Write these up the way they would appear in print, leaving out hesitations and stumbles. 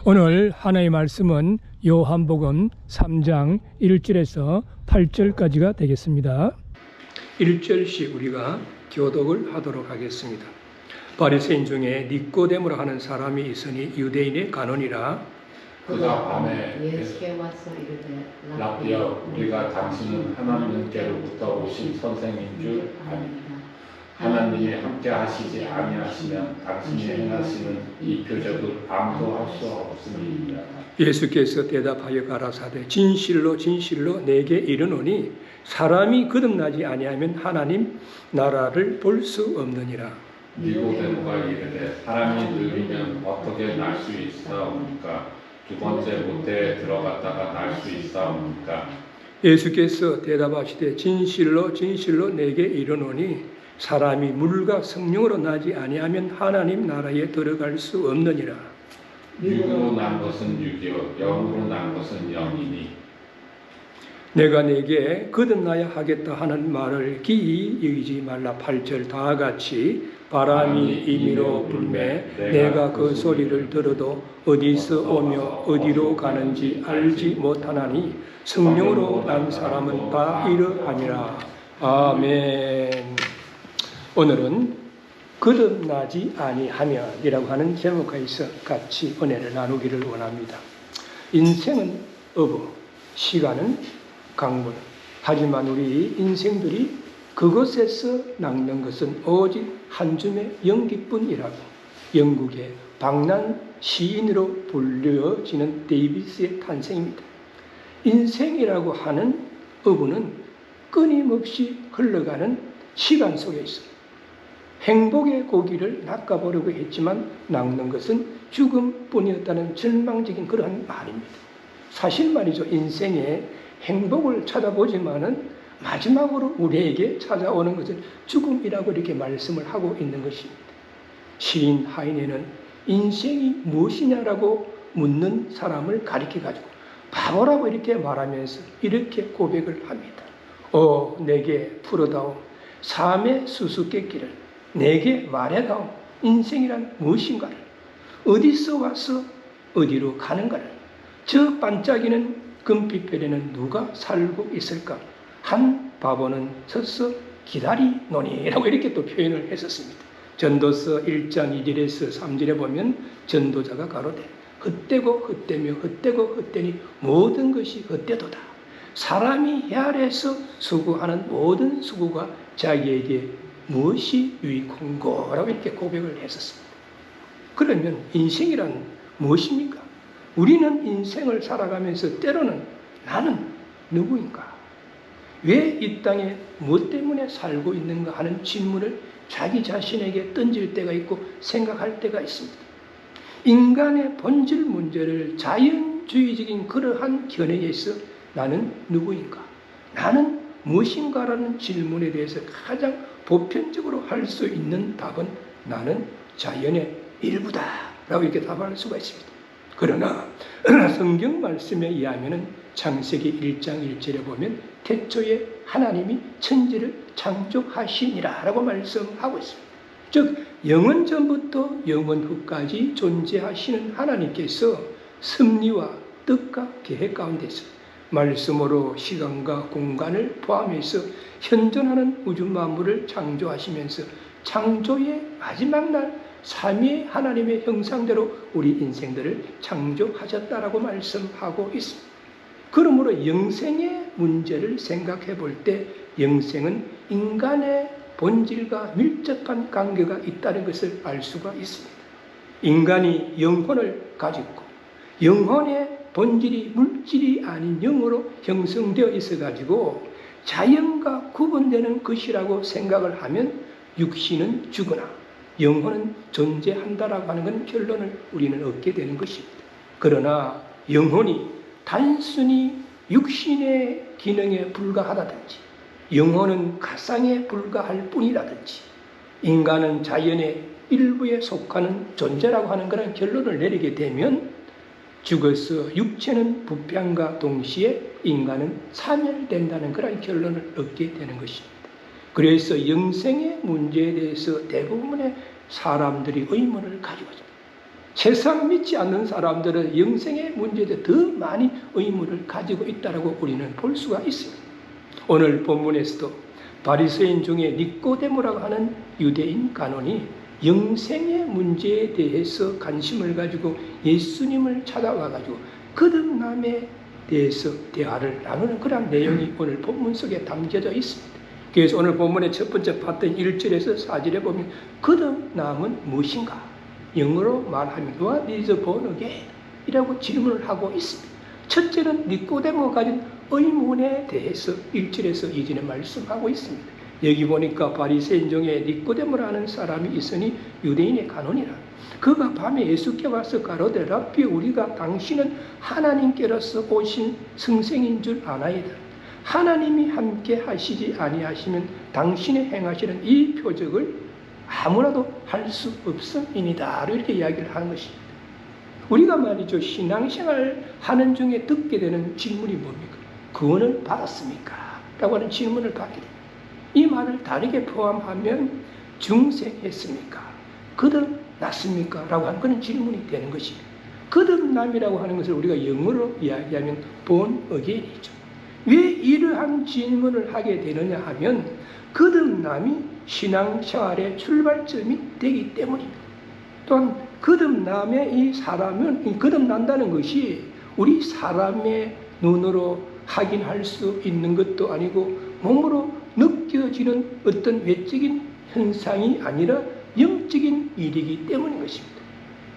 오늘 하나의 말씀은 요한복음 3장 1절에서 8절까지가 되겠습니다. 1절씩 우리가 교독을 하도록 하겠습니다. 바리새인 중에 니꼬데모라 하는 사람이 있으니 유대인의 간원이라. 그가 밤에 예수께 와서 이르되 라비여, 우리가 당신은 하나님께로부터 오신 선생인 줄 아니라 하나님이 함께 하시지 아니하시면 당신이 행하시는 이 표적을 아무도 할 수 없음이니라. 예수께서 대답하여 가라사대 진실로 진실로 내게 이르노니 사람이 거듭나지 아니하면 하나님 나라를 볼 수 없느니라. 니고데모가 이르되 사람이 늙으면 어떻게 날 수 있사옵니까? 두 번째 모태에 들어갔다가 날 수 있사옵니까? 예수께서 대답하시되 진실로 진실로 내게 이르노니 사람이 물과 성령으로 나지 아니하면 하나님 나라에 들어갈 수 없느니라. 육으로 난 것은 육이요 영으로 난 것은 영이니 내가 내게 거듭나야 하겠다 하는 말을 기이 여기지 말라. 8절 다 같이 바람이 임의로 불매 내가 그 소리를 들어도 어디서 오며 어디로 가는지 알지 못하나니 성령으로 난 사람은 다 이러하니라. 아멘. 오늘은 거듭나지 아니하면이라고 하는 제목에서 같이 은혜를 나누기를 원합니다. 인생은 어부, 시간은 강물. 하지만 우리 인생들이 그것에서 낚는 것은 오직 한 줌의 연기뿐이라고 영국의 방란 시인으로 불려지는 데이비스의 탄생입니다. 인생이라고 하는 어부는 끊임없이 흘러가는 시간 속에 있습니다. 행복의 고기를 낚아보려고 했지만 낚는 것은 죽음뿐이었다는 절망적인 그러한 말입니다. 사실 말이죠. 인생에 행복을 찾아보지만은 마지막으로 우리에게 찾아오는 것은 죽음이라고 이렇게 말씀을 하고 있는 것입니다. 시인 하이네는 인생이 무엇이냐라고 묻는 사람을 가리켜가지고 바보라고 이렇게 말하면서 이렇게 고백을 합니다. 내게 풀어다오 삶의 수수께끼를 내게 말해다오. 인생이란 무엇인가를, 어디서 와서 어디로 가는가를, 저 반짝이는 금빛별에는 누가 살고 있을까? 한 바보는 서서 기다리노니라고 이렇게 또 표현을 했었습니다. 전도서 1장 2절에서 3절에 보면 전도자가 가로되 헛되고 헛되며 헛되고 헛되니 모든 것이 헛되도다. 사람이 해 아래에서 수고하는 모든 수고가 자기에게 무엇이 유익한고? 라고 이렇게 고백을 했었습니다. 그러면 인생이란 무엇입니까? 우리는 인생을 살아가면서 때로는 나는 누구인가? 왜 이 땅에 무엇 때문에 살고 있는가 하는 질문을 자기 자신에게 던질 때가 있고 생각할 때가 있습니다. 인간의 본질 문제를 자연주의적인 그러한 견해에서 나는 누구인가? 나는 무엇인가라는 질문에 대해서 가장 보편적으로 할 수 있는 답은 나는 자연의 일부다 라고 이렇게 답할 수가 있습니다. 그러나 성경 말씀에 의하면 창세기 1장 1절에 보면 태초에 하나님이 천지를 창조하시니라 라고 말씀하고 있습니다. 즉 영원 전부터 영원 후까지 존재하시는 하나님께서 섭리와 뜻과 계획 가운데서 말씀으로 시간과 공간을 포함해서 현존하는 우주 만물을 창조하시면서 창조의 마지막 날 삼위의 하나님의 형상대로 우리 인생들을 창조하셨다라고 말씀하고 있습니다. 그러므로 영생의 문제를 생각해 볼 때 영생은 인간의 본질과 밀접한 관계가 있다는 것을 알 수가 있습니다. 인간이 영혼을 가지고 영혼의 본질이 물질이 아닌 영으로 형성되어 있어가지고 자연과 구분되는 것이라고 생각을 하면 육신은 죽으나 영혼은 존재한다라고 하는 건 결론을 우리는 얻게 되는 것입니다. 그러나 영혼이 단순히 육신의 기능에 불과하다든지 영혼은 가상에 불과할 뿐이라든지 인간은 자연의 일부에 속하는 존재라고 하는 그런 결론을 내리게 되면 죽어서 육체는 부패함과 동시에 인간은 사멸된다는 그런 결론을 얻게 되는 것입니다. 그래서 영생의 문제에 대해서 대부분의 사람들이 의문을 가지고 있습니다. 세상 믿지 않는 사람들은 영생의 문제에 더 많이 의무를 가지고 있다고 우리는 볼 수가 있습니다. 오늘 본문에서도 바리새인 중에 니꼬데모라고 하는 유대인 간원이 영생의 문제에 대해서 관심을 가지고 예수님을 찾아와가지고 거듭남에 대해서 대화를 나누는 그런 내용이 오늘 본문 속에 담겨져 있습니다. 그래서 오늘 본문의 첫 번째 봤던 1절에서 4절에 보면 거듭남은 무엇인가? 영어로 말하면 What is born again? 이라고 질문을 하고 있습니다. 첫째는 니꼬데모가 가진 의문에 대해서 1절에서 2절에 말씀하고 있습니다. 여기 보니까 바리새인 중에 니꼬데모라는 사람이 있으니 유대인의 간원이라. 그가 밤에 예수께 와서 가로되 랍비 우리가 당신은 하나님께로서 오신 성생인 줄 아나이다. 하나님이 함께 하시지 아니하시면 당신의 행하시는 이 표적을 아무나도 할 수 없음이니다. 이렇게 이야기를 하는 것입니다. 우리가 말이죠, 신앙생활 하는 중에 듣게 되는 질문이 뭡니까? 구원을 받았습니까? 라고 하는 질문을 받게 됩니다. 이 말을 다르게 포함하면 중생했습니까? 거듭났습니까? 라고 하는 그런 질문이 되는 것입니다. 거듭남이라고 하는 것을 우리가 영어로 이야기하면 born again이죠. 왜 이러한 질문을 하게 되느냐 하면 거듭남이 신앙생활의 출발점이 되기 때문입니다. 또한 거듭남의 이 사람은 거듭난다는 것이 우리 사람의 눈으로 확인할 수 있는 것도 아니고 몸으로 느껴지는 어떤 외적인 현상이 아니라 영적인 일이기 때문인 것입니다.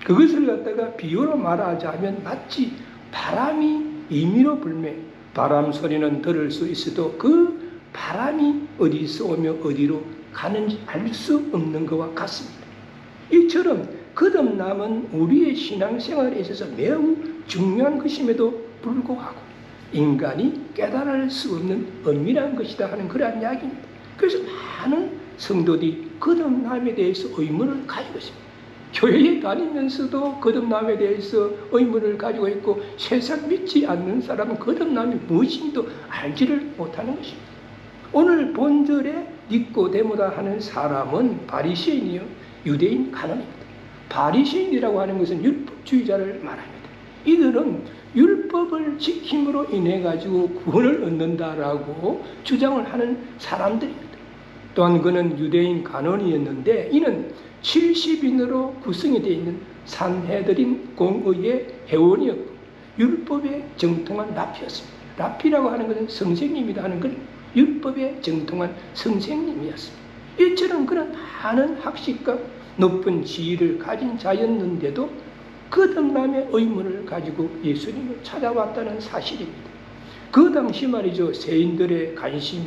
그것을 갖다가 비유로 말하자면 마치 바람이 임의로 불매 바람 소리는 들을 수 있어도 그 바람이 어디서 오며 어디로 가는지 알 수 없는 것과 같습니다. 이처럼 거듭남은 우리의 신앙생활에 있어서 매우 중요한 것임에도 불구하고 인간이 깨달을 수 없는 엄밀한 것이다 하는 그러한 이야기입니다. 그래서 많은 성도들이 거듭남에 대해서 의문을 가지고 있습니다. 교회에 다니면서도 거듭남에 대해서 의문을 가지고 있고 세상 믿지 않는 사람은 거듭남이 무엇인지도 알지를 못하는 것입니다. 오늘 본절에 니꼬데모라 하는 사람은 바리새인이요 유대인 간원입니다. 바리새인이라고 하는 것은 율법주의자를 말합니다. 이들은 율법을 지킴으로 인해 가지고 구원을 얻는다라고 주장을 하는 사람들입니다. 또한 그는 유대인 간원이었는데 이는 70인으로 구성이 되어 있는 산헤드린 공의의 회원이었고 율법에 정통한 랍피였습니다. 랍피라고 하는 것은 선생님이다 하는 건 율법에 정통한 선생님이었습니다. 이처럼 그런 많은 학식과 높은 지위를 가진 자였는데도 거듭남의 의문을 가지고 예수님을 찾아왔다는 사실입니다. 그 당시 말이죠, 세인들의 관심이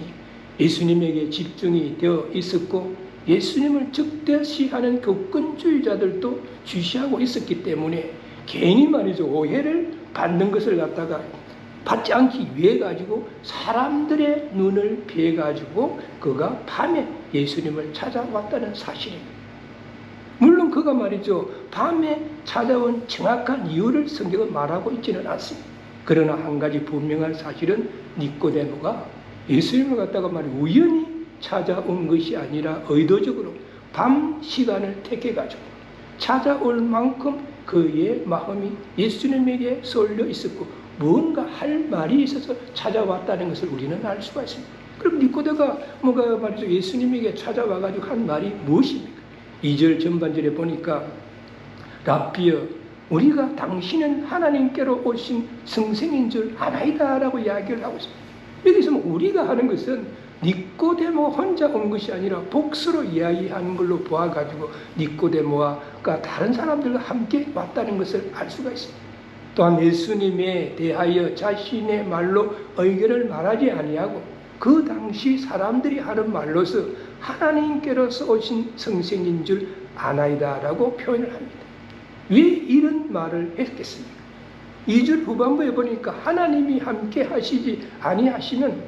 예수님에게 집중이 되어 있었고 예수님을 적대시하는 교권주의자들도 주시하고 있었기 때문에 괜히 말이죠, 오해를 받는 것을 갖다가 받지 않기 위해 가지고 사람들의 눈을 피해 가지고 그가 밤에 예수님을 찾아왔다는 사실입니다. 물론 그가 말이죠, 밤에 찾아온 정확한 이유를 성경은 말하고 있지는 않습니다. 그러나 한 가지 분명한 사실은 니꼬데모가 예수님을 갖다가 우연히 찾아온 것이 아니라 의도적으로 밤 시간을 택해 가지고 찾아올 만큼 그의 마음이 예수님에게 쏠려 있었고 뭔가 할 말이 있어서 찾아왔다는 것을 우리는 알 수가 있습니다. 그럼 니꼬데모가 말이죠, 예수님에게 찾아와 가지고 한 말이 무엇입니까? 2절 전반절에 보니까 랍비여 우리가 당신은 하나님께로 오신 성생인 줄 아나이다 라고 이야기를 하고 있습니다. 여기서 우리가 하는 것은 니꼬데모 혼자 온 것이 아니라 복수로 이야기하는 걸로 보아가지고 니꼬데모와 다른 사람들과 함께 왔다는 것을 알 수가 있습니다. 또한 예수님에 대하여 자신의 말로 의견을 말하지 아니하고 그 당시 사람들이 하는 말로서 하나님께로서 오신 성생인 줄 아나이다 라고 표현을 합니다. 왜 이런 말을 했겠습니까? 2절 후반부에 보니까 하나님이 함께 하시지 아니하시면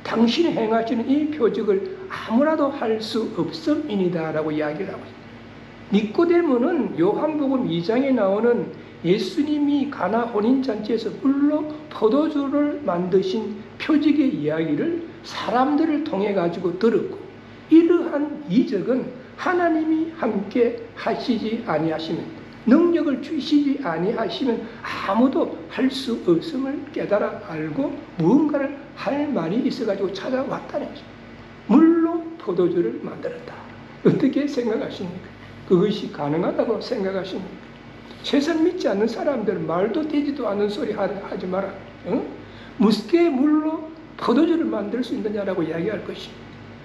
당신이 행하시는 이 표적을 아무나도 할 수 없음이니다 라고 이야기를 하고 있습니다. 니꼬데모는 요한복음 2장에 나오는 예수님이 가나 혼인잔치에서 물로 포도주를 만드신 표적의 이야기를 사람들을 통해 가지고 들었고 이러한 이적은 하나님이 함께 하시지 아니하시면 능력을 주시지 아니하시면 아무도 할 수 없음을 깨달아 알고 무언가를 할 말이 있어가지고 찾아왔다는 거죠. 물로 포도주를 만들었다. 어떻게 생각하십니까? 그것이 가능하다고 생각하십니까? 세상 믿지 않는 사람들은 말도 되지도 않는 소리 하지 마라. 무슨 물로 포도주를 만들 수 있느냐라고 이야기할 것입니다.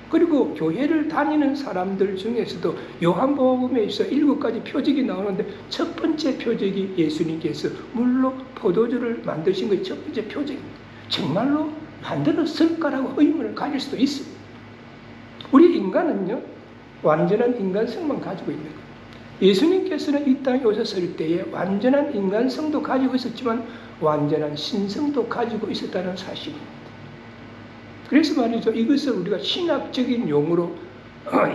그리고 교회를 다니는 사람들 중에서도 요한복음에서 7가지 표적이 나오는데 첫 번째 표적이 예수님께서 물로 포도주를 만드신 것이 첫 번째 표적입니다. 정말로 만들었을까라고 의문을 가질 수도 있습니다. 우리 인간은요, 완전한 인간성만 가지고 있는 거예요. 예수님께서는 이 땅에 오셨을 때에 완전한 인간성도 가지고 있었지만 완전한 신성도 가지고 있었다는 사실입니다. 그래서 말이죠, 이것을 우리가 신학적인 용어로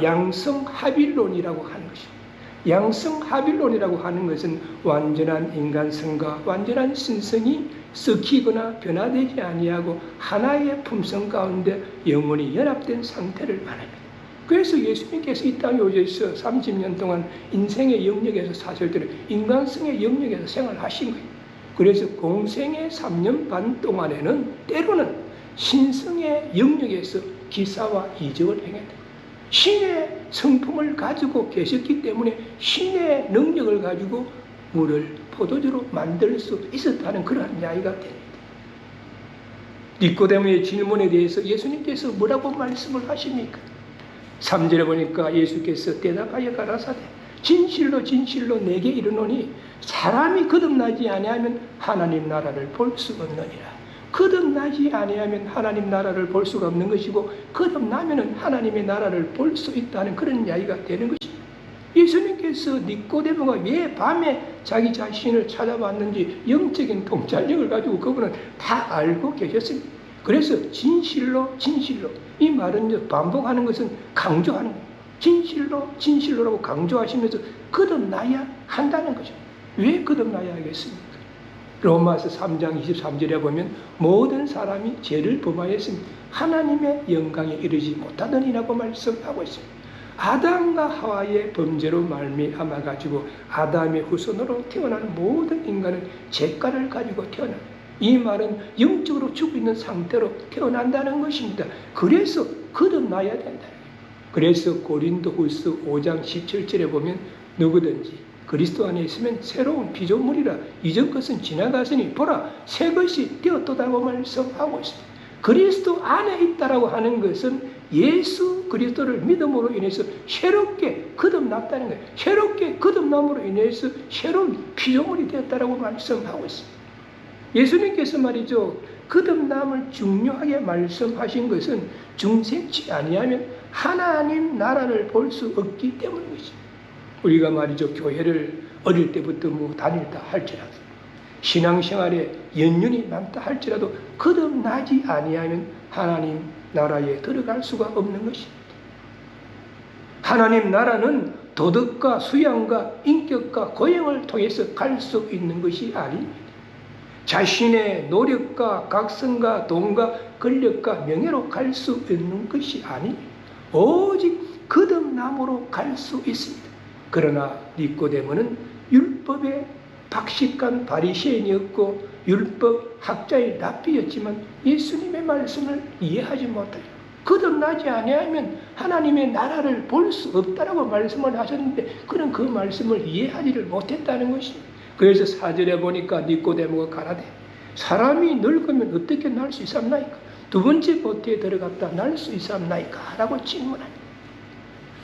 양성합일론이라고 하는 것입니다. 양성합일론이라고 하는 것은 완전한 인간성과 완전한 신성이 섞이거나 변화되지 아니하고 하나의 품성 가운데 영원히 연합된 상태를 말합니다. 그래서 예수님께서 이 땅에 오셔서 30년 동안 인생의 영역에서 사실 때는 인간성의 영역에서 생활하신 거예요. 그래서 공생의 3년 반 동안에는 때로는 신성의 영역에서 기사와 이적을 행했다. 신의 성품을 가지고 계셨기 때문에 신의 능력을 가지고 물을 포도주로 만들 수 있었다는 그러한 이야기가 됩니다. 니코데모의 질문에 대해서 예수님께서 뭐라고 말씀을 하십니까? 3절에 보니까 예수께서 대답하여 가라사대 진실로 진실로 내게 이르노니 사람이 거듭나지 아니하면 하나님 나라를 볼 수 없느니라. 거듭나지 아니하면 하나님 나라를 볼 수가 없는 것이고 거듭나면 하나님의 나라를 볼 수 있다는 그런 이야기가 되는 것입니다. 예수님께서 니코데모가 왜 밤에 자기 자신을 찾아봤는지 영적인 통찰력을 가지고 그분은 다 알고 계셨습니다. 그래서 진실로 진실로 이 말은 반복하는 것은 강조하는 거예요. 진실로 진실로라고 강조하시면서 거듭나야 한다는 거죠. 왜 거듭나야 하겠습니까? 로마서 3장 23절에 보면 모든 사람이 죄를 범하였으니 하나님의 영광에 이르지 못하더니라고 말씀하고 있습니다. 아담과 하와의 범죄로 말미암아 가지고 아담의 후손으로 태어난 모든 인간은 죄가를 가지고 태어납니다. 이 말은 영적으로 죽어 있는 상태로 태어난다는 것입니다. 그래서 거듭나야 된다. 그래서 고린도후서 5장 17절에 보면 누구든지 그리스도 안에 있으면 새로운 피조물이라 이전 것은 지나갔으니 보라 새 것이 되었도다고 말씀하고 있습니다. 그리스도 안에 있다라고 하는 것은 예수 그리스도를 믿음으로 인해서 새롭게 거듭났다는 거예요. 새롭게 거듭남으로 인해서 새로운 피조물이 되었다라고 말씀하고 있습니다. 예수님께서 말이죠, 거듭남을 중요하게 말씀하신 것은 중생치 아니하면 하나님 나라를 볼 수 없기 때문입니다. 우리가 말이죠, 교회를 어릴 때부터 다닐다 할지라도 신앙생활에 연륜이 많다 할지라도 거듭나지 아니하면 하나님 나라에 들어갈 수가 없는 것입니다. 하나님 나라는 도덕과 수양과 인격과 고행을 통해서 갈 수 있는 것이 아닙니다. 자신의 노력과 각성과 돈과 권력과 명예로 갈 수 있는 것이 아닙니다. 오직 거듭남으로 갈 수 있습니다. 그러나 니코데모는 율법의 박식한 바리새인이었고 율법 학자의 랍비였지만 예수님의 말씀을 이해하지 못하죠. 거듭나지 아니하면 하나님의 나라를 볼 수 없다라고 말씀을 하셨는데 그는 그 말씀을 이해하지를 못했다는 것입니다. 그래서 4절에 보니까 니코데모가 가라되 사람이 늙으면 어떻게 날 수 있었나이까? 두 번째 보트에 들어갔다 날 수 있었나이까? 라고 질문합니다.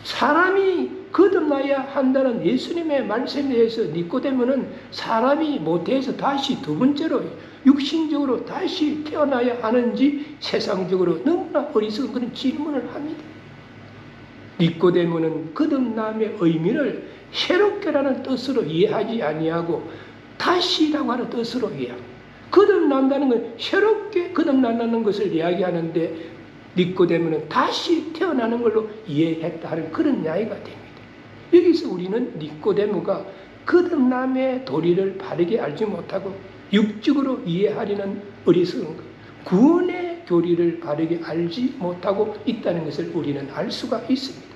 사람이 거듭나야 한다는 예수님의 말씀에 대해서 니코데모는 사람이 모태에서 다시 두 번째로 육신적으로 다시 태어나야 하는지 세상적으로 너무나 어리석은 그런 질문을 합니다. 니코데모는 거듭남의 의미를 새롭게라는 뜻으로 이해하지 아니하고 다시라고 하는 뜻으로 이해합니다. 거듭난다는 건 새롭게 거듭난다는 것을 이야기하는데 니코데모는 다시 태어나는 걸로 이해했다 하는 그런 이야기가 됩니다. 여기서 우리는 니코데모가 거듭남의 도리를 바르게 알지 못하고 육적으로 이해하려는 어리석은 것, 구원의 교리를 바르게 알지 못하고 있다는 것을 우리는 알 수가 있습니다.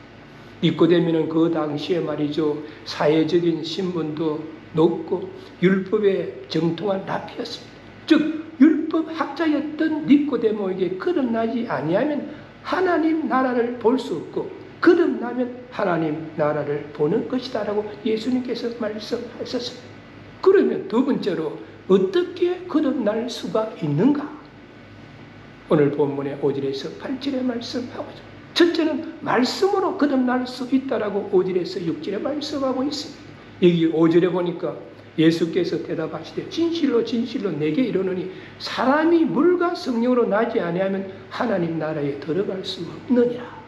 니코데모는 그 당시에 말이죠, 사회적인 신분도 높고 율법에 정통한 랍비였습니다. 즉 율법 학자였던 니코데모에게 거듭나지 아니하면 하나님 나라를 볼 수 없고 거듭나면 하나님 나라를 보는 것이다 라고 예수님께서 말씀하셨습니다. 그러면 두 번째로 어떻게 거듭날 수가 있는가? 오늘 본문의 5절에서 8절에 말씀하고 있습니다. 첫째는 말씀으로 거듭날 수 있다라고 5절에서 6절에 말씀하고 있습니다. 여기 5절에 보니까 예수께서 대답하시되 진실로 진실로 내게 이르노니 사람이 물과 성령으로 나지 아니하면 하나님 나라에 들어갈 수 없느니라.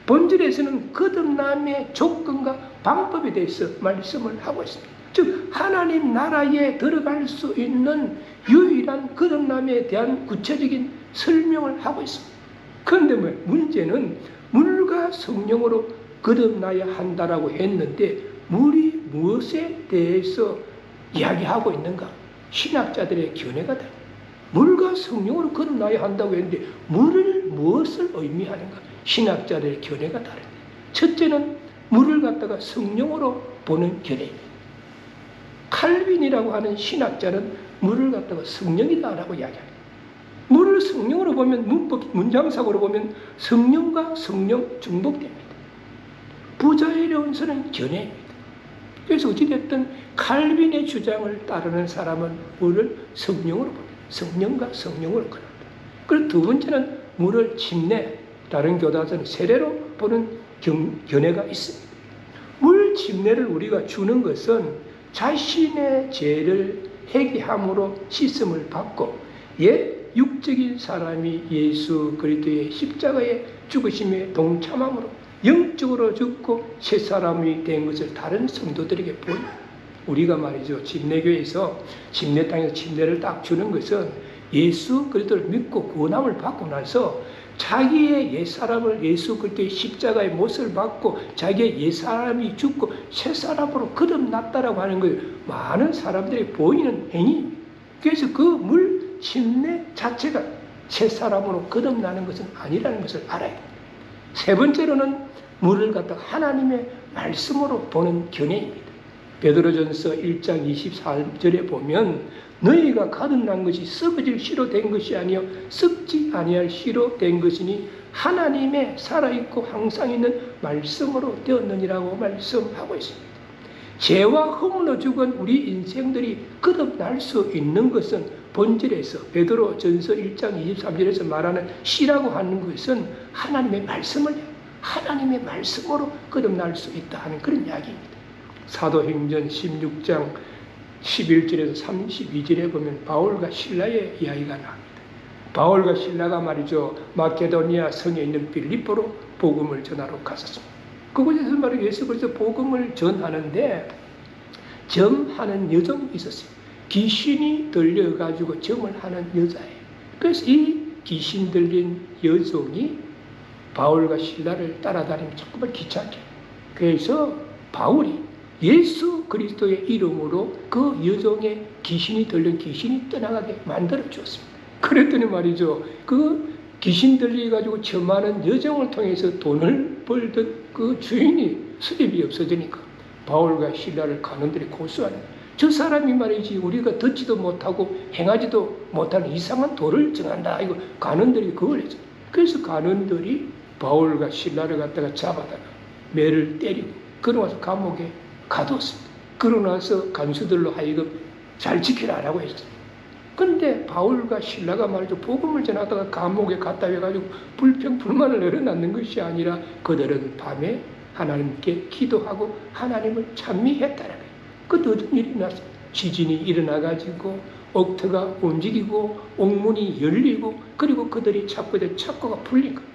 본절에서는 거듭남의 조건과 방법에 대해서 말씀을 하고 있습니다. 즉 하나님 나라에 들어갈 수 있는 유일한 거듭남에 대한 구체적인 설명을 하고 있습니다. 그런데 문제는 물과 성령으로 거듭나야 한다라고 했는데 물이 무엇에 대해서 이야기하고 있는가? 신학자들의 견해가 다릅니다. 물과 성령으로 거듭나야 한다고 했는데 물을 무엇을 의미하는가? 신학자들의 견해가 다릅니다. 첫째는 물을 갖다가 성령으로 보는 견해입니다. 칼빈이라고 하는 신학자는 물을 갖다가 성령이다라고 이야기합니다. 물을 성령으로 보면 문장상으로 보면 성령과 성령 중복됩니다. 부자유론서는 견해입니다. 그래서 어찌됐든 칼빈의 주장을 따르는 사람은 물을 성령으로 봅니다. 성령과 성령으로 그런다. 그리고 두 번째는 물을 침례, 다른 교단에서는 세례로 보는 견해가 있습니다. 물 침례를 우리가 주는 것은 자신의 죄를 회개함으로 씻음을 받고 옛 육적인 사람이 예수 그리스도의 십자가의 죽으심에 동참함으로 영적으로 죽고 새 사람이 된 것을 다른 성도들에게 보입니다. 우리가 말이죠, 침례교회에서 침례탕에서 침례를 딱 주는 것은 예수 그리스도를 믿고 구원함을 받고 나서 자기의 옛사람을 예수 그리스도의 십자가의 못을 받고 자기의 옛사람이 죽고 새사람으로 거듭났다라고 하는 것을 많은 사람들이 보이는 행위입니다. 그래서 그 물 침례 자체가 새사람으로 거듭나는 것은 아니라는 것을 알아야 됩니다. 세 번째로는 물을 갖다가 하나님의 말씀으로 보는 견해입니다. 베드로전서 1장 24절에 보면 너희가 거듭난 것이 썩어질 씨로 된 것이 아니요 썩지 아니할 씨로 된 것이니 하나님의 살아있고 항상 있는 말씀으로 되었느니라고 말씀하고 있습니다. 죄와 허물로 죽은 우리 인생들이 거듭날 수 있는 것은 본질에서 베드로전서 1장 23절에서 말하는 씨라고 하는 것은 하나님의 말씀으로 거듭날 수 있다 하는 그런 이야기입니다. 사도행전 16장 11절에서 32절에 보면 바울과 실라의 이야기가 나옵니다. 바울과 실라가 말이죠, 마케도니아 성에 있는 빌립보로 복음을 전하러 갔었습니다. 그곳에서 말이죠, 예수 그리스도 복음을 전하는데 점하는 여종이 있었어요. 귀신이 들려가지고 점을 하는 여자예요. 그래서 이 귀신 들린 여종이 바울과 실라를 따라다니면 자꾸만 귀찮게. 그래서 바울이 예수 그리스도의 이름으로 그 여종의 귀신이 들린 귀신이 떠나가게 만들어 주었습니다. 그랬더니 말이죠, 그 귀신 들려가지고 점하는 여종을 통해서 돈을 벌던 그 주인이 수입이 없어지니까 바울과 실라를 간원들이 고소하는, 저 사람이 말이지 우리가 듣지도 못하고 행하지도 못하는 이상한 도를 정한다. 이거 간원들이 그걸 했죠. 그래서 간원들이 바울과 실라를 갖다가 잡아다가 매를 때리고 그러고 나서 감옥에 가두었습니다. 그러고 나서 간수들로 하여금 잘 지키라라고 했어요. 그런데 바울과 실라가 말이죠, 복음을 전하다가 감옥에 갔다 해가지고 불평불만을 늘어놓는 것이 아니라 그들은 밤에 하나님께 기도하고 하나님을 찬미했다는 거예요. 그때 어떤 일이 났어요? 지진이 일어나가지고 옥토가 움직이고 옥문이 열리고 그리고 그들이 찾고 있던 착고가 풀린 거예요.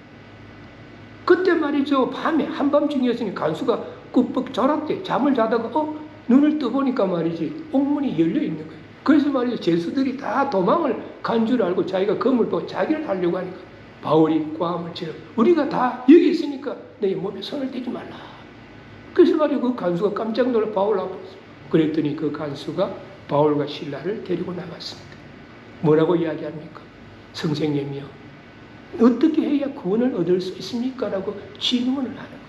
그때 말이죠, 밤에 한밤중이었으니 간수가 꾹꾹 졸았대. 잠을 자다가 눈을 떠보니까 말이지 옥문이 열려 있는 거예요. 그래서 말이죠, 죄수들이 다 도망을 간 줄 알고 자기가 검을 보고 자기를 하려고 하니까 바울이 고함을 치러 우리가 다 여기 있으니까 내 몸에 손을 대지 말라. 그래서 말이죠, 그 간수가 깜짝 놀라 바울 앞에 그랬더니 그 간수가 바울과 실라를 데리고 나갔습니다. 뭐라고 이야기합니까? 선생님이요, 어떻게 해야 구원을 얻을 수 있습니까? 라고 질문을 하는 거예요.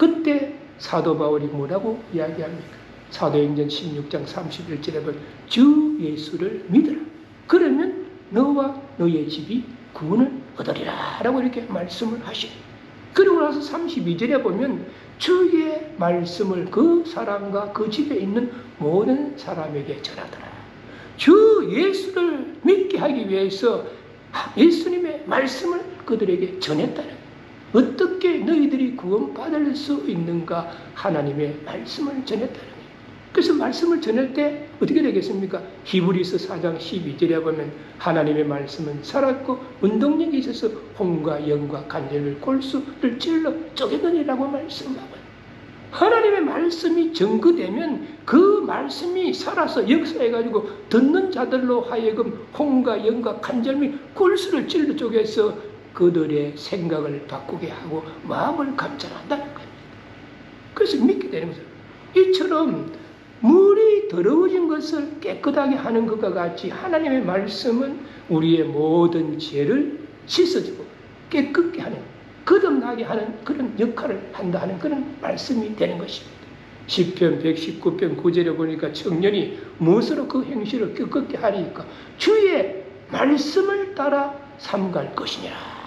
그때 사도 바울이 뭐라고 이야기합니까? 사도행전 16장 31절에 보면 주 예수를 믿으라. 그러면 너와 너의 집이 구원을 얻으리라 라고 이렇게 말씀을 하시고, 그리고 나서 32절에 보면 주의 말씀을 그 사람과 그 집에 있는 모든 사람에게 전하더라. 주 예수를 믿게 하기 위해서 예수님의 말씀을 그들에게 전했다는 거예요. 어떻게 너희들이 구원받을 수 있는가? 하나님의 말씀을 전했다는 거예요. 그래서 말씀을 전할 때 어떻게 되겠습니까? 히브리서 4장 12절에 보면 하나님의 말씀은 살았고 운동력이 있어서 혼과 영과 간절을 골수를 찔러 쪼개느니라고 말씀하고요. 하나님의 말씀이 증거되면 그 말씀이 살아서 역사해가지고 듣는 자들로 하여금 혼과 영과 간절 및 골수를 찔러 쪼개서 그들의 생각을 바꾸게 하고 마음을 감찰한다는 거예요. 그래서 믿게 되는 거죠. 이처럼 물이 더러워진 것을 깨끗하게 하는 것과 같이 하나님의 말씀은 우리의 모든 죄를 씻어주고 깨끗게 하는, 거듭나게 하는 그런 역할을 한다는 그런 말씀이 되는 것입니다. 시편 119편 9절에 보니까 청년이 무엇으로 그 행실을 깨끗게 하리까? 주의 말씀을 따라 삼갈 것이니라.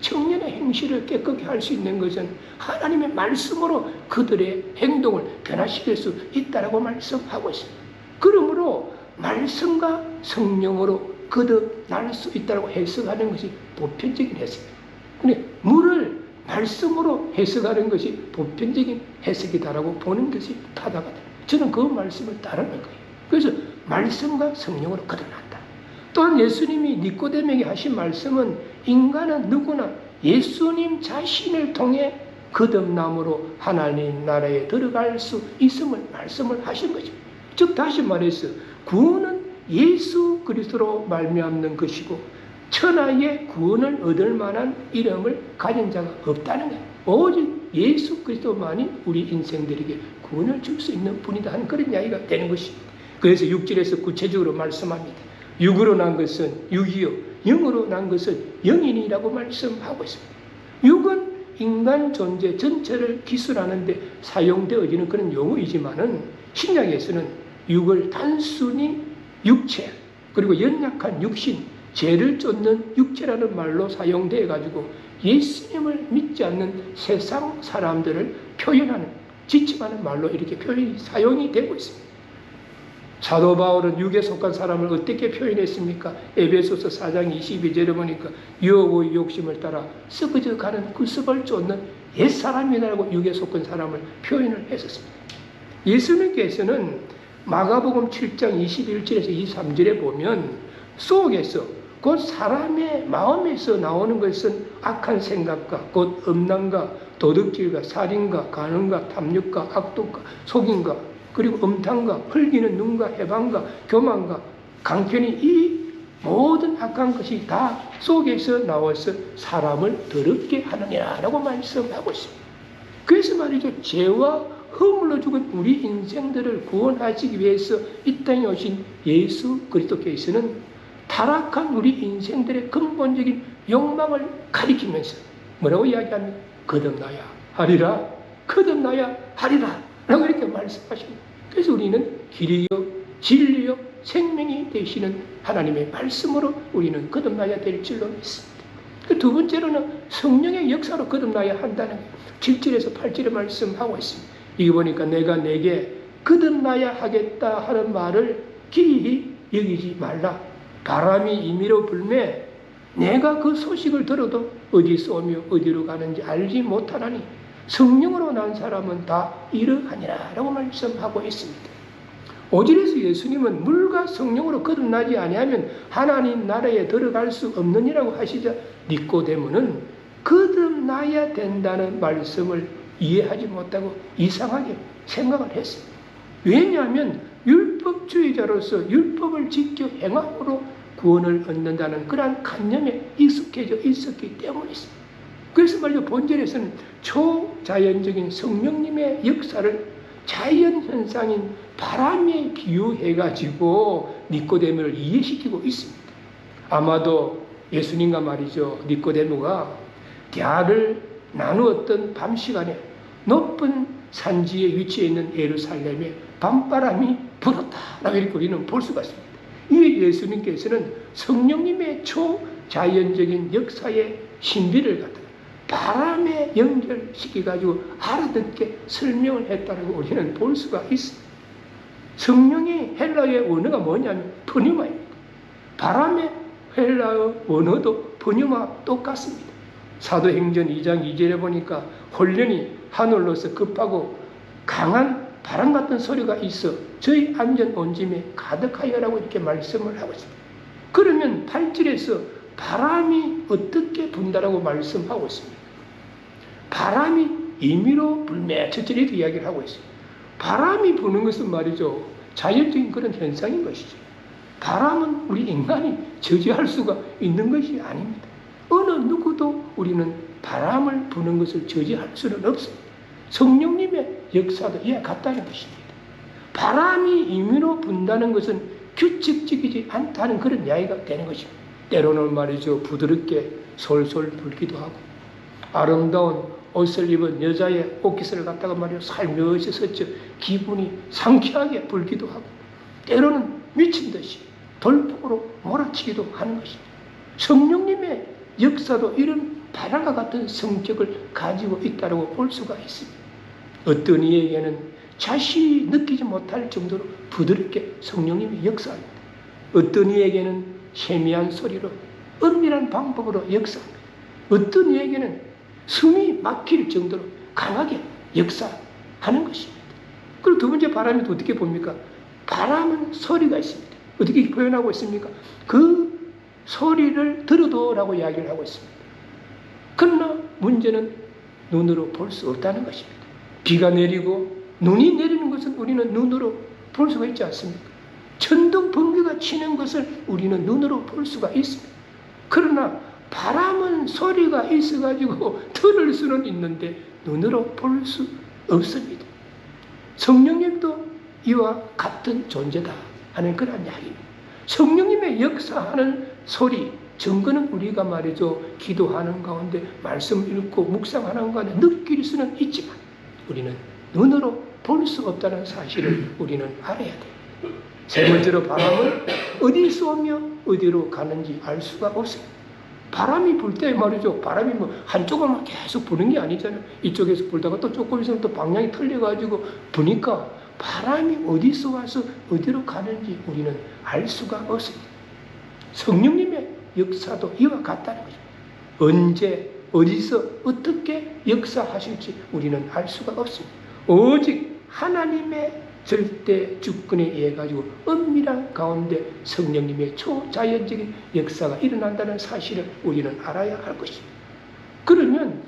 청년의 행실을 깨끗게 할 수 있는 것은 하나님의 말씀으로 그들의 행동을 변화시킬 수 있다고 말씀하고 있습니다. 그러므로 말씀과 성령으로 거듭날 수 있다고 해석하는 것이 보편적인 해석입니다. 근데 물을 말씀으로 해석하는 것이 보편적인 해석이다라고 보는 것이 타다가 됩니다. 저는 그 말씀을 따르는 거예요. 그래서 말씀과 성령으로 거듭난다. 또한 예수님이 니고데모에게 하신 말씀은 인간은 누구나 예수님 자신을 통해 거듭남으로 하나님 나라에 들어갈 수 있음을 말씀을 하신 거죠. 즉 다시 말해서 구원은 예수 그리스도로 말미암는 것이고 천하의 구원을 얻을 만한 이름을 가진 자가 없다는 거예요. 오직 예수 그리스도만이 우리 인생들에게 구원을 줄 수 있는 분이다 하는 그런 이야기가 되는 것입니다. 그래서 6절에서 구체적으로 말씀합니다. 육으로 난 것은 육이요, 영으로 난 것은 영이니라고 말씀하고 있습니다. 육은 인간 존재 전체를 기술하는 데 사용되어지는 그런 용어이지만은 신약에서는 육을 단순히 육체, 그리고 연약한 육신, 죄를 쫓는 육체라는 말로 사용되어 가지고 예수님을 믿지 않는 세상 사람들을 표현하는, 지칭하는 말로 이렇게 사용이 되고 있습니다. 사도 바울은 육에 속한 사람을 어떻게 표현했습니까? 에베소서 4장 22절에 보니까 유혹의 욕심을 따라 썩어져 가는 그 썩을 쫓는 옛사람이라고 육에 속한 사람을 표현을 했었습니다. 예수님께서는 마가복음 7장 21절에서 23절에 보면 속에서 곧 사람의 마음에서 나오는 것은 악한 생각과 곧 음란과 도둑질과 살인과 간음과 탐욕과 악독과 속임과 그리고 음탕과 흘기는 눈과 해방과 교만과 강편이 이 모든 악한 것이 다 속에서 나와서 사람을 더럽게 하느니라라고 말씀하고 있습니다. 그래서 말이죠. 죄와 허물로 죽은 우리 인생들을 구원하시기 위해서 이 땅에 오신 예수 그리스도께서는 타락한 우리 인생들의 근본적인 욕망을 가리키면서 뭐라고 이야기합니까? 거듭나야 하리라, 거듭나야 하리라 라고 이렇게 말씀하십니다. 그래서 우리는 길이요 진리요 생명이 되시는 하나님의 말씀으로 우리는 거듭나야 될 줄로 믿습니다. 두 번째로는 성령의 역사로 거듭나야 한다는 7절에서 8절에 말씀하고 있습니다. 이거 보니까 내가 내게 거듭나야 하겠다 하는 말을 기이히 여기지 말라. 바람이 임의로 불매 내가 그 소식을 들어도 어디서 오며 어디로 가는지 알지 못하나니 성령으로 난 사람은 다 이러하니라 라고 말씀하고 있습니다. 5절에서 예수님은 물과 성령으로 거듭나지 아니하면 하나님 나라에 들어갈 수 없느니라고 하시자 니고데모는 거듭나야 된다는 말씀을 이해하지 못하고 이상하게 생각을 했습니다. 왜냐하면 율법주의자로서 율법을 지켜 행함으로 구원을 얻는다는 그러한 관념에 익숙해져 있었기 때문이었습니다. 그래서 말이죠. 본절에서는 초자연적인 성령님의 역사를 자연현상인 바람에 비유해가지고 니고데모를 이해시키고 있습니다. 아마도 예수님과 말이죠. 니고데모가 대화를 나누었던 밤 시간에 높은 산지에 위치해 있는 예루살렘에 밤바람이 불었다라고 이렇게 우리는 볼 수가 있습니다. 이 예수님께서는 성령님의 초자연적인 역사의 신비를 갖다가 바람에 연결시켜가지고 알아듣게 설명을 했다고 우리는 볼 수가 있습니다. 성령의 헬라어의 원어가 뭐냐면 pneum아입니다. 바람의 헬라어 원어도 pneuma 똑같습니다. 사도행전 2장 2절에 보니까 홀련히 하늘로서 급하고 강한 바람 같은 소리가 있어 저희 안전 온 짐에 가득하여라고 이렇게 말씀을 하고 있습니다. 그러면 8절에서 바람이 어떻게 분다라고 말씀하고 있습니다. 바람이 임의로 불매 첫절에 이야기를 하고 있어요. 바람이 부는 것은 말이죠, 자연적인 그런 현상인 것이죠. 바람은 우리 인간이 저지할 수가 있는 것이 아닙니다. 어느 누구도 우리는 바람을 부는 것을 저지할 수는 없습니다. 성령님의 역사도 이와 같다는 것입니다. 바람이 임의로 분다는 것은 규칙적이지 않다는 그런 이야기가 되는 것입니다. 때로는 말이죠, 부드럽게 솔솔 불기도 하고, 아름다운 옷을 입은 여자의 옷깃을 갖다가 말이죠, 살며시 스쳐 기분이 상쾌하게 불기도 하고, 때로는 미친 듯이 돌풍으로 몰아치기도 하는 것입니다. 성령님의 역사도 이런 바람과 같은 성격을 가지고 있다고 볼 수가 있습니다. 어떤 이에게는 자신이 느끼지 못할 정도로 부드럽게 성령님이 역사합니다. 어떤 이에게는 세미한 소리로 은밀한 방법으로 역사합니다. 어떤 이에게는 숨이 막힐 정도로 강하게 역사하는 것입니다. 그리고 두 번째 바람이 어떻게 봅니까? 바람은 소리가 있습니다. 어떻게 표현하고 있습니까? 그 소리를 들어도라고 이야기를 하고 있습니다. 그러나 문제는 눈으로 볼 수 없다는 것입니다. 비가 내리고 눈이 내리는 것은 우리는 눈으로 볼 수가 있지 않습니까? 천둥 번개가 치는 것을 우리는 눈으로 볼 수가 있습니다. 그러나 바람은 소리가 있어가지고 들을 수는 있는데 눈으로 볼 수 없습니다. 성령님도 이와 같은 존재다 하는 그런 이야기입니다. 성령님의 역사하는 소리, 증거는 우리가 말이죠, 기도하는 가운데 말씀 읽고 묵상하는 가운데 느낄 수는 있지만 우리는 눈으로 볼 수 없다는 사실을 우리는 알아야 돼요. 세 번째로 바람은 어디서 오며 어디로 가는지 알 수가 없습니다. 바람이 불 때 말이죠, 바람이 뭐 한쪽으로만 계속 부는 게 아니잖아요. 이쪽에서 불다가 또 조금 있으면 또 방향이 틀려가지고 부니까 바람이 어디서 와서 어디로 가는지 우리는 알 수가 없습니다. 성령님의 역사도 이와 같다는 거죠. 언제 어디서 어떻게 역사하실지 우리는 알 수가 없습니다. 오직 하나님의 절대 주권에 의해 가지고 은밀한 가운데 성령님의 초자연적인 역사가 일어난다는 사실을 우리는 알아야 할 것입니다. 그러면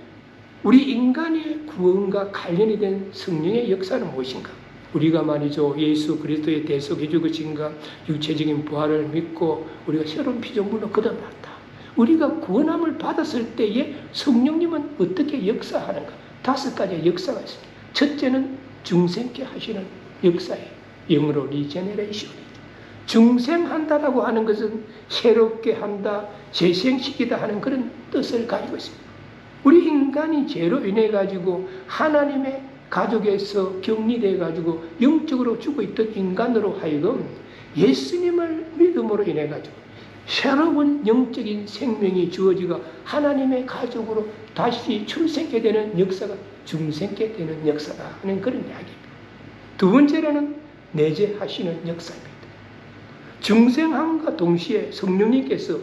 우리 인간의 구원과 관련이 된 성령의 역사는 무엇인가? 우리가 말이죠, 예수 그리스도의 대속해주고 진가 육체적인 부활을 믿고 우리가 새로운 피조물로 거듭났다. 우리가 구원함을 받았을 때에 성령님은 어떻게 역사하는가? 5가지의 역사가 있습니다. 첫째는 중생케 하시는 역사예요. 영어로 리제네레이션. 중생한다라고 하는 것은 새롭게 한다, 재생시키다 하는 그런 뜻을 가지고 있습니다. 우리 인간이 죄로 인해 가지고 하나님의 가족에서 격리돼 가지고 영적으로 죽어 있던 인간으로 하여금 예수님을 믿음으로 인해 가지고 새로운 영적인 생명이 주어지고 하나님의 가족으로 다시 출생케 되는 역사가 중생케 되는 역사다 하는 그런 이야기입니다. 두 번째로는 내재하시는 역사입니다. 중생함과 동시에 성령님께서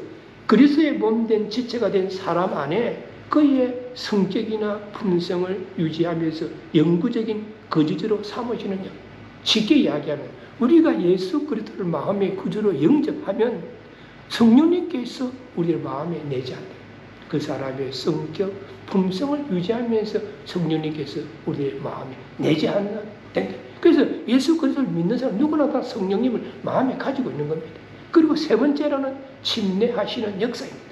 그리스도의 몸된 지체가 된 사람 안에 그의 성격이나 품성을 유지하면서 영구적인 거주지로 삼으시는 역. 쉽게 이야기하면 우리가 예수 그리스도를 마음의 구주로 영접하면 성령님께서 우리의 마음에 내재한다. 그 사람의 성격, 품성을 유지하면서 성령님께서 우리의 마음에 내재한다. 그래서 예수 그리스도를 믿는 사람 누구나 다 성령님을 마음에 가지고 있는 겁니다. 그리고 세 번째로는 침례하시는 역사입니다.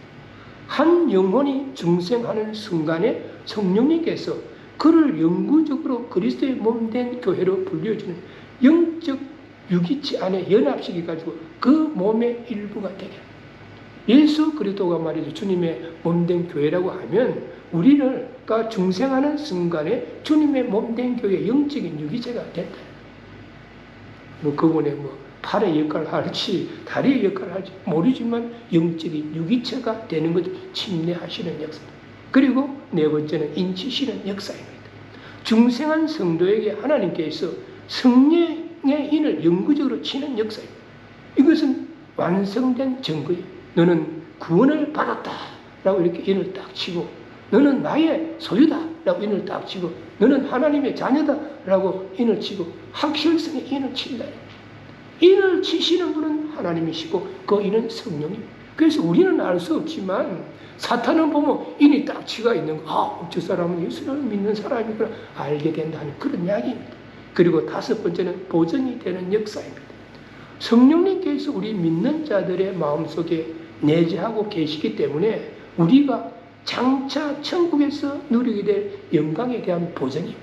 한 영혼이 중생하는 순간에 성령님께서 그를 영구적으로 그리스도의 몸된 교회로 불려주는 영적 유기체 안에 연합시켜가지고 그 몸의 일부가 되게 합니다. 예수 그리스도가 말이죠, 주님의 몸된 교회라고 하면 우리를 그리스도가 중생하는 순간에 주님의 몸된 교회 영적인 유기체가 된다. 그분의 팔의 역할을 할지 다리의 역할을 할지 모르지만 영적인 유기체가 되는 것을 침례하시는 역사. 그리고 네 번째는 인치시는 역사입니다. 중생한 성도에게 하나님께서 성령의 인을 영구적으로 치는 역사입니다. 이것은 완성된 증거예요. 너는 구원을 받았다 라고 이렇게 인을 딱 치고, 너는 나의 소유다 라고 인을 딱 치고, 너는 하나님의 자녀다 라고 인을 치고, 확실성의 인을 친다. 인을 치시는 분은 하나님이시고 그 인은 성령입니다. 그래서 우리는 알 수 없지만 사탄은 보면 인이 딱 치가 있는 거, 저 사람은 예수를 믿는 사람이구나 알게 된다는 그런 이야기입니다. 그리고 다섯 번째는 보증이 되는 역사입니다. 성령님께서 우리 믿는 자들의 마음속에 내재하고 계시기 때문에 우리가 장차 천국에서 누리게 될 영광에 대한 보증입니다.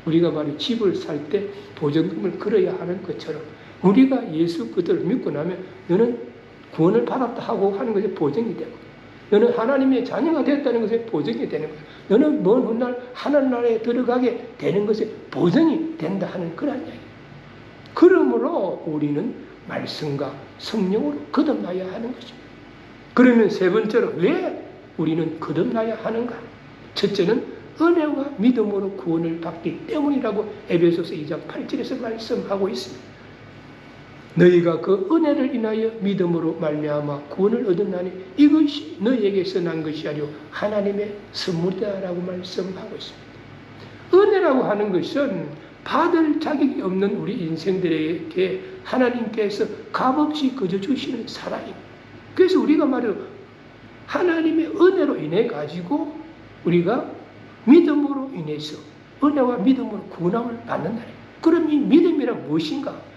우리가 말이 집을 살 때 보증금을 걸어야 하는 것처럼 우리가 예수 그리스도를 믿고 나면 너는 구원을 받았다 하고 하는 것이 보증이 되고, 너는 하나님의 자녀가 됐다는 것에 보증이 되는 거예요. 너는 먼 훗날 하늘나라에 들어가게 되는 것에 보증이 된다 하는 그런 이야기. 그러므로 우리는 말씀과 성령으로 거듭나야 하는 것입니다. 그러면 세 번째로 왜 우리는 거듭나야 하는가? 첫째는 은혜와 믿음으로 구원을 받기 때문이라고 에베소서 2장 8절에서 말씀하고 있습니다. 너희가 그 은혜를 인하여 믿음으로 말미암아 구원을 얻었나니 이것이 너희에게서 난 것이 아니오 하나님의 선물이다라고 말씀하고 있습니다. 은혜라고 하는 것은 받을 자격이 없는 우리 인생들에게 하나님께서 값없이 거저 주시는 사랑입니다. 그래서 우리가 말해요, 하나님의 은혜로 인해 가지고 우리가 믿음으로 인해서 은혜와 믿음으로 구원함을 받는다. 그럼 이 믿음이란 무엇인가?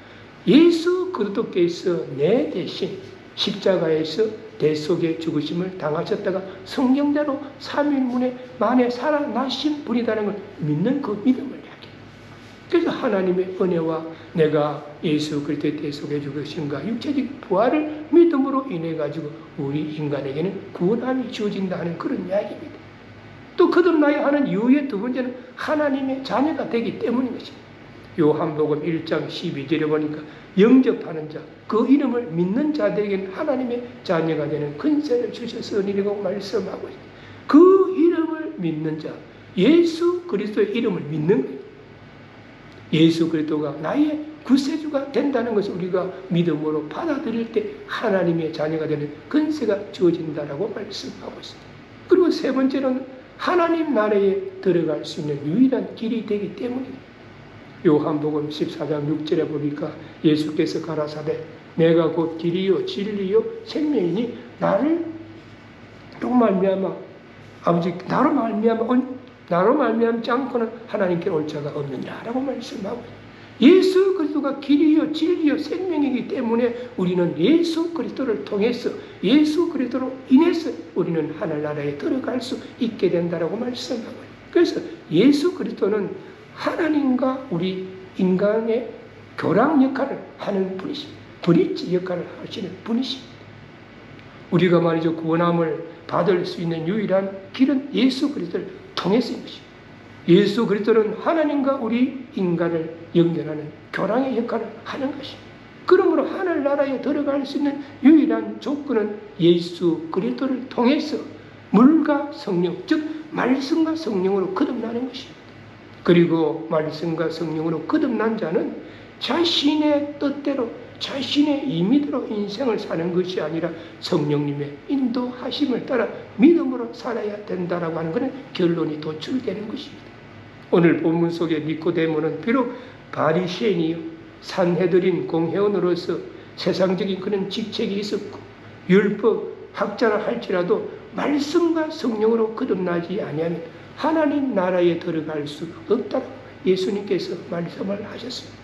예수 그리스도께서 내 대신 십자가에서 대속의 죽으심을 당하셨다가 성경대로 3일 만에 살아나신 분이라는 걸 믿는 그 믿음을 이야기해요. 그래서 하나님의 은혜와 내가 예수 그리스도의 대속의 죽으심과 육체적 부활을 믿음으로 인해 가지고 우리 인간에게는 구원함이 주어진다 하는 그런 이야기입니다. 또 거듭나야 하는 이유의 두 번째는 하나님의 자녀가 되기 때문인 것입니다. 요한복음 1장 12절에 보니까 영접하는 자, 그 이름을 믿는 자들에게는 하나님의 자녀가 되는 권세를 주셨으니라고 말씀하고 있습니다. 그 이름을 믿는 자, 예수 그리스도의 이름을 믿는 거예요. 예수 그리스도가 나의 구세주가 된다는 것을 우리가 믿음으로 받아들일 때 하나님의 자녀가 되는 권세가 주어진다라고 말씀하고 있습니다. 그리고 세 번째는 하나님 나라에 들어갈 수 있는 유일한 길이 되기 때문입니다. 요한복음 14장 6절에 보니까 예수께서 가라사대 내가 곧 길이요 진리요 생명이니 나로 말미암아 아버지 나로 말미암지 않고는 하나님께 올 자가 없느니라라고 말씀하고 예수 그리스도가 길이요 진리요 생명이기 때문에 우리는 예수 그리스도를 통해서 예수 그리스도로 인해서 우리는 하늘나라에 들어갈 수 있게 된다라고 말씀하고 그래서 예수 그리스도는 하나님과 우리 인간의 교랑 역할을 하는 분이십니다. 브릿지 역할을 하시는 분이십니다. 우리가 말이죠 구원함을 받을 수 있는 유일한 길은 예수 그리스도를 통해서인 것입니다. 예수 그리스도는 하나님과 우리 인간을 연결하는 교랑의 역할을 하는 것입니다. 그러므로 하늘나라에 들어갈 수 있는 유일한 조건은 예수 그리스도를 통해서 물과 성령, 즉 말씀과 성령으로 거듭나는 것입니다. 그리고 말씀과 성령으로 거듭난 자는 자신의 뜻대로 자신의 임의대로 인생을 사는 것이 아니라 성령님의 인도하심을 따라 믿음으로 살아야 된다라고 하는 것은 결론이 도출되는 것입니다. 오늘 본문 속에 니코데모는 비록 바리새인이요 산헤드린 공회원으로서 세상적인 그런 직책이 있었고 율법 학자라 할지라도 말씀과 성령으로 거듭나지 아니하면 하나님 나라에 들어갈 수 없다고 예수님께서 말씀을 하셨습니다.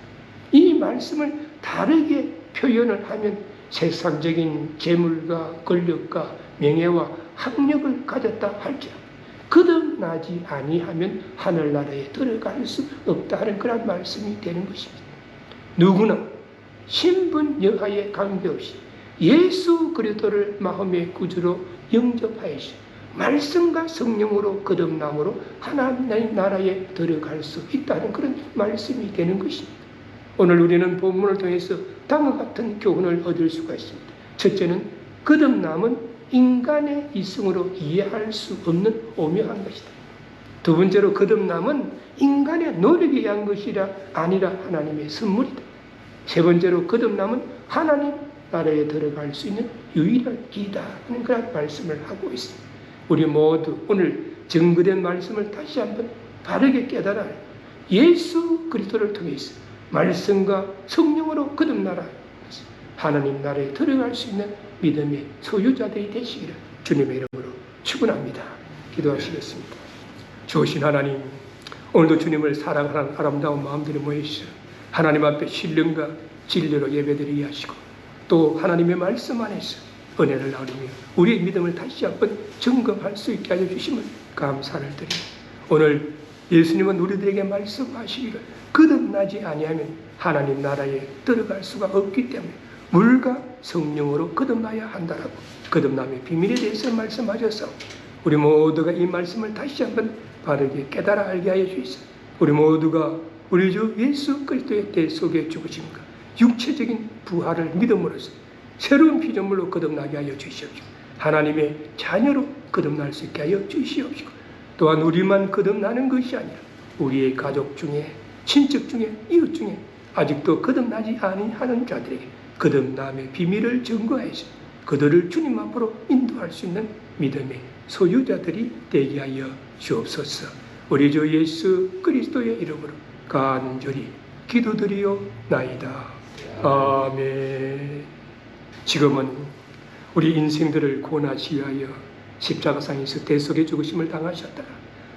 이 말씀을 다르게 표현을 하면 세상적인 재물과 권력과 명예와 학력을 가졌다 할지라도 거듭나지 아니하면 하늘나라에 들어갈 수 없다 하는 그런 말씀이 되는 것입니다. 누구나 신분 여하에 관계없이 예수 그리스도를 마음의 구주로 영접하여서 말씀과 성령으로 거듭남으로 하나님 나라에 들어갈 수 있다는 그런 말씀이 되는 것입니다. 오늘 우리는 본문을 통해서 다음과 같은 교훈을 얻을 수가 있습니다. 첫째는 거듭남은 인간의 이성으로 이해할 수 없는 오묘한 것이다. 두 번째로 거듭남은 인간의 노력에 의한 것이 아니라 하나님의 선물이다. 세 번째로 거듭남은 하나님 나라에 들어갈 수 있는 유일한 길이다 하는 그런 말씀을 하고 있습니다. 우리 모두 오늘 증거된 말씀을 다시 한번 바르게 깨달아 예수 그리스도를 통해서 말씀과 성령으로 거듭나라 하나님 나라에 들어갈 수 있는 믿음의 소유자들이 되시기를 주님의 이름으로 축원합니다. 기도하시겠습니다. 좋으신 하나님, 오늘도 주님을 사랑하는 아름다운 마음들이 모여있어 하나님 앞에 신령과 진리로 예배드리게 하시고 또 하나님의 말씀 안에서 은혜를 나누며 우리의 믿음을 다시 한번 점검할 수 있게 하여 주시면 감사를 드립니다. 오늘 예수님은 우리들에게 말씀하시기를 거듭나지 아니하면 하나님 나라에 들어갈 수가 없기 때문에 물과 성령으로 거듭나야 한다라고 거듭남의 비밀에 대해서 말씀하셔서 우리 모두가 이 말씀을 다시 한번 바르게 깨달아 알게 하여 주시옵소서. 우리 모두가 우리 주 예수 그리스도의 대 속에 죽으심과 육체적인 부활을 믿음으로써 새로운 피조물로 거듭나게 하여 주시옵시고 하나님의 자녀로 거듭날 수 있게 하여 주시옵시고 또한 우리만 거듭나는 것이 아니라 우리의 가족 중에 친척 중에 이웃 중에 아직도 거듭나지 아니하는 자들에게 거듭남의 비밀을 증거해서 그들을 주님 앞으로 인도할 수 있는 믿음의 소유자들이 되게 하여 주옵소서. 우리 주 예수 그리스도의 이름으로 간절히 기도드리옵나이다. 아멘. 지금은 우리 인생들을 구원하시기 위하여 십자가상에서 대속의 죽으심을 당하셨다가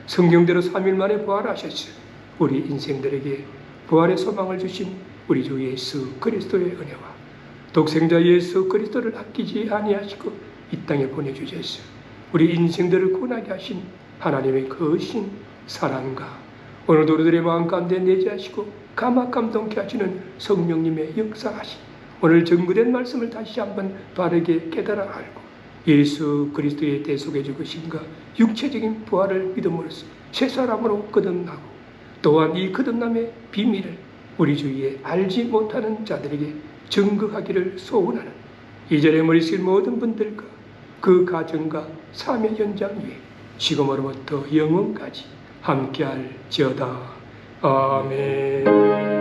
성경대로 3일 만에 부활하셨어 우리 인생들에게 부활의 소망을 주신 우리 주 예수 그리스도의 은혜와 독생자 예수 그리스도를 아끼지 아니하시고 이 땅에 보내주셨어 우리 인생들을 구원하게 하신 하나님의 거신 사랑과 오늘도 우리들의 마음 가운데 내재하시고 감화감동케 하시는 성령님의 역사하심 오늘 증거된 말씀을 다시 한번 바르게 깨달아 알고 예수 그리스도의 대속의 죽으심과 육체적인 부활을 믿음으로써 새 사람으로 거듭나고 또한 이 거듭남의 비밀을 우리 주위에 알지 못하는 자들에게 증거하기를 소원하는 이전에 머리실 모든 분들과 그 가정과 삶의 현장 위에 지금으로부터 영원까지 함께할지어다. 아멘.